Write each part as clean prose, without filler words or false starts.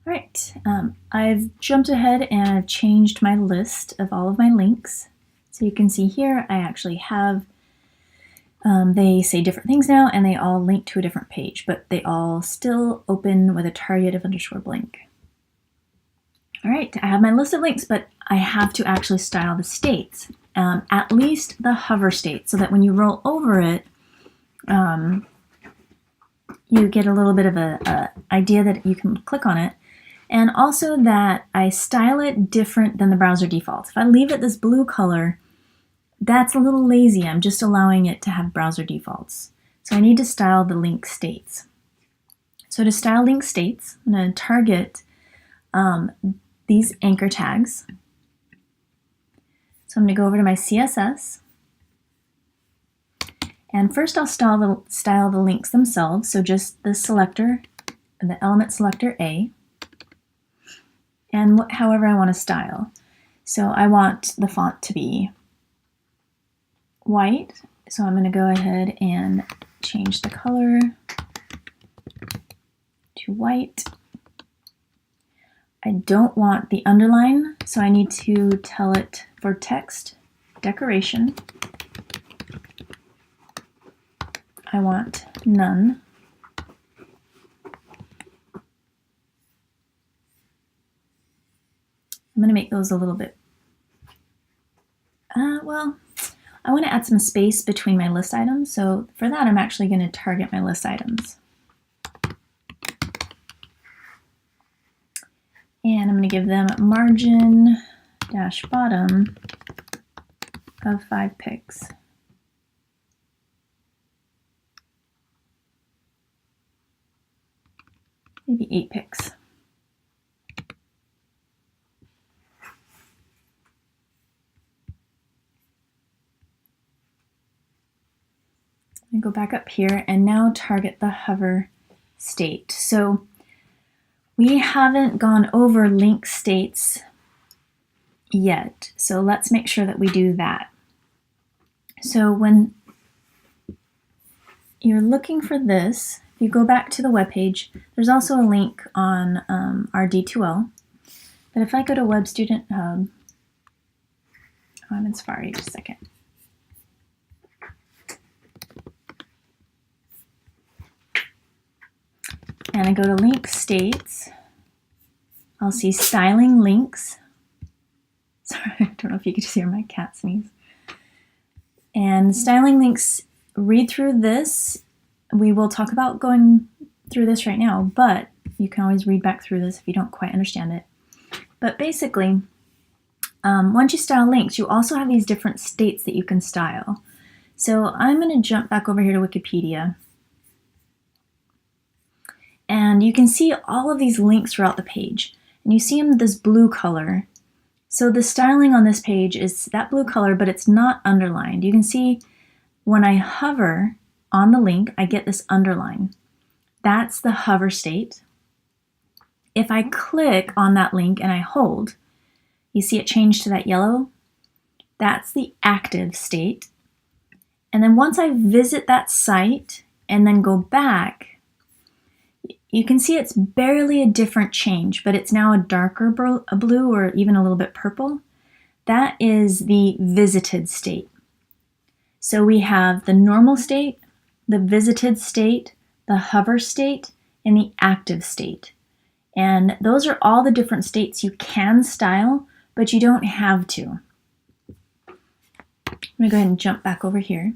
All right, I've jumped ahead and I've changed my list of all of my links. So you can see here I actually have, they say different things now and they all link to a different page, but they all still open with a target of _blink. All right, I have my list of links, but I have to actually style the states, at least the hover state, so that when you roll over it, you get a little bit of a idea that you can click on it. And also that I style it different than the browser defaults. If I leave it this blue color, that's a little lazy. I'm just allowing it to have browser defaults. So I need to style the link states. So to style link states, I'm going to target these anchor tags. So I'm going to go over to my CSS. And first I'll style the links themselves. So just the selector, the element selector A. And however I want to style. So I want the font to be white, so I'm going to go ahead and change the color to white. I don't want the underline, so I need to tell it for text decoration. I want none. I'm going to make those a little bit, well, I want to add some space between my list items. So for that, I'm actually going to target my list items. And I'm going to give them margin dash bottom of 5 pixels. Maybe 8 pixels. Go back up here and now target the hover state. So we haven't gone over link states yet, so let's make sure that we do that. So when you're looking for this, if you go back to the web page, there's also a link on our D2L. But if I go to Web Student Hub, I'm in Safari, just a second. And I go to link states, I'll see styling links. Sorry, I don't know if you could just hear my cat sneeze. And styling links, read through this. We will talk about going through this right now, but you can always read back through this if you don't quite understand it. But basically, once you style links, you also have these different states that you can style. So I'm going to jump back over here to Wikipedia. And you can see all of these links throughout the page. And you see them this blue color. So the styling on this page is that blue color, but it's not underlined. You can see when I hover on the link, I get this underline. That's the hover state. If I click on that link and I hold, you see it change to that yellow? That's the active state. And then once I visit that site and then go back, you can see it's barely a different change, but it's now a darker blue or even a little bit purple. That is the visited state. So we have the normal state, the visited state, the hover state, and the active state. And those are all the different states you can style, but you don't have to. I'm going to go ahead and jump back over here.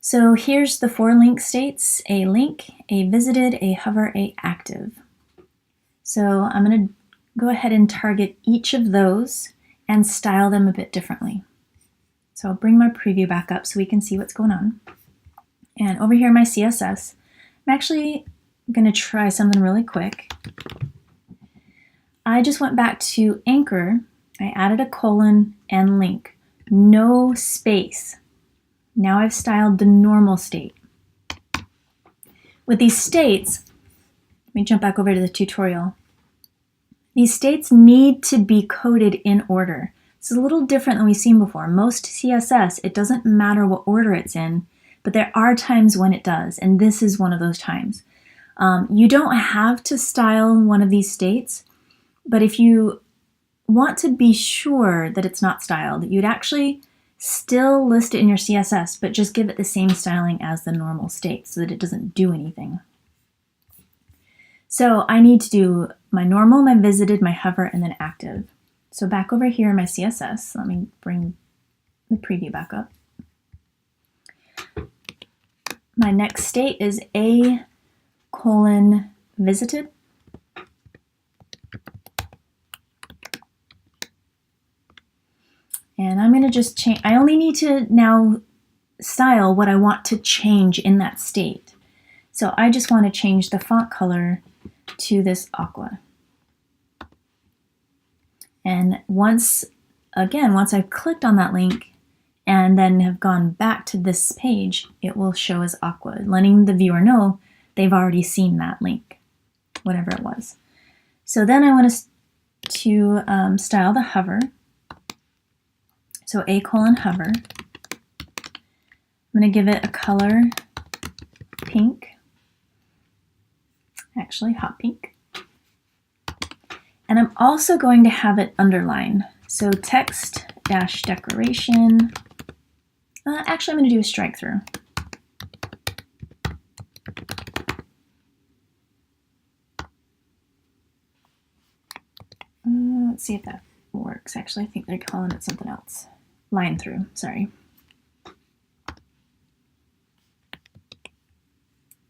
So here's the 4 link states: a link, a visited, a hover, a active. So I'm going to go ahead and target each of those and style them a bit differently. So I'll bring my preview back up so we can see what's going on. And over here in my CSS, I'm actually going to try something really quick. I just went back to anchor. I added a colon and link. No space. Now I've styled the normal state. With these states, let me jump back over to the tutorial. These states need to be coded in order. It's a little different than we've seen before. Most CSS, it doesn't matter what order it's in, but there are times when it does, and this is one of those times. You don't have to style one of these states, but if you want to be sure that it's not styled, you'd actually still list it in your CSS, but just give it the same styling as the normal state so that it doesn't do anything. So I need to do my normal, my visited, my hover, and then active. So back over here in my CSS, let me bring the preview back up. My next state is A:visited. And I'm going to just change, I only need to now style what I want to change in that state. So I just want to change the font color to this aqua. And once I've clicked on that link and then have gone back to this page, it will show as aqua, letting the viewer know they've already seen that link, whatever it was. So then I want to style the hover. So A:hover. I'm going to give it a color pink, actually hot pink. And I'm also going to have it underline. So text-declaration. Actually, I'm going to do a strike through. Let's see if that works. Actually, I think they're calling it something else. Line through, sorry.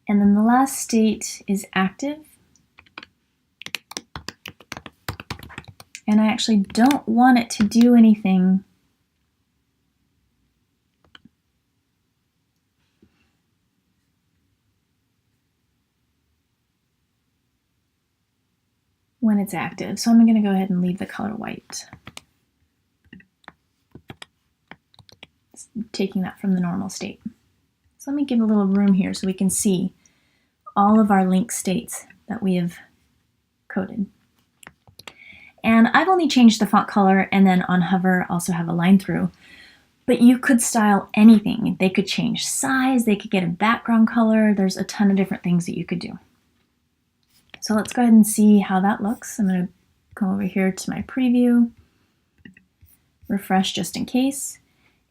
And then the last state is active. And I actually don't want it to do anything when it's active. So I'm going to go ahead and leave the color white. Taking that from the normal state. So let me give a little room here so we can see all of our link states that we have coded. And I've only changed the font color, and then on hover also have a line through. But you could style anything. They could change size, they could get a background color. There's a ton of different things that you could do. So let's go ahead and see how that looks. I'm going to go over here to my preview, refresh just in case.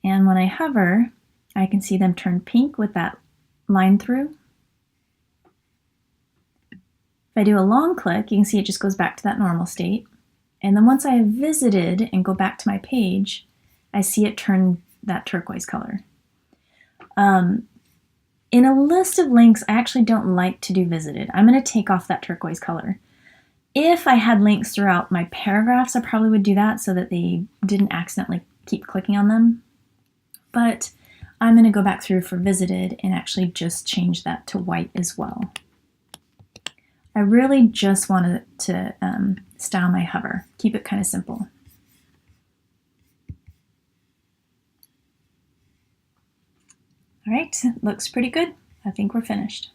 And when I hover, I can see them turn pink with that line through. If I do a long click, you can see it just goes back to that normal state. And then once I have visited and go back to my page, I see it turn that turquoise color. In a list of links, I actually don't like to do visited. I'm going to take off that turquoise color. If I had links throughout my paragraphs, I probably would do that so that they didn't accidentally keep clicking on them. But I'm going to go back through for visited and actually just change that to white as well. I really just wanted to style my hover, keep it kind of simple. All right, looks pretty good. I think we're finished.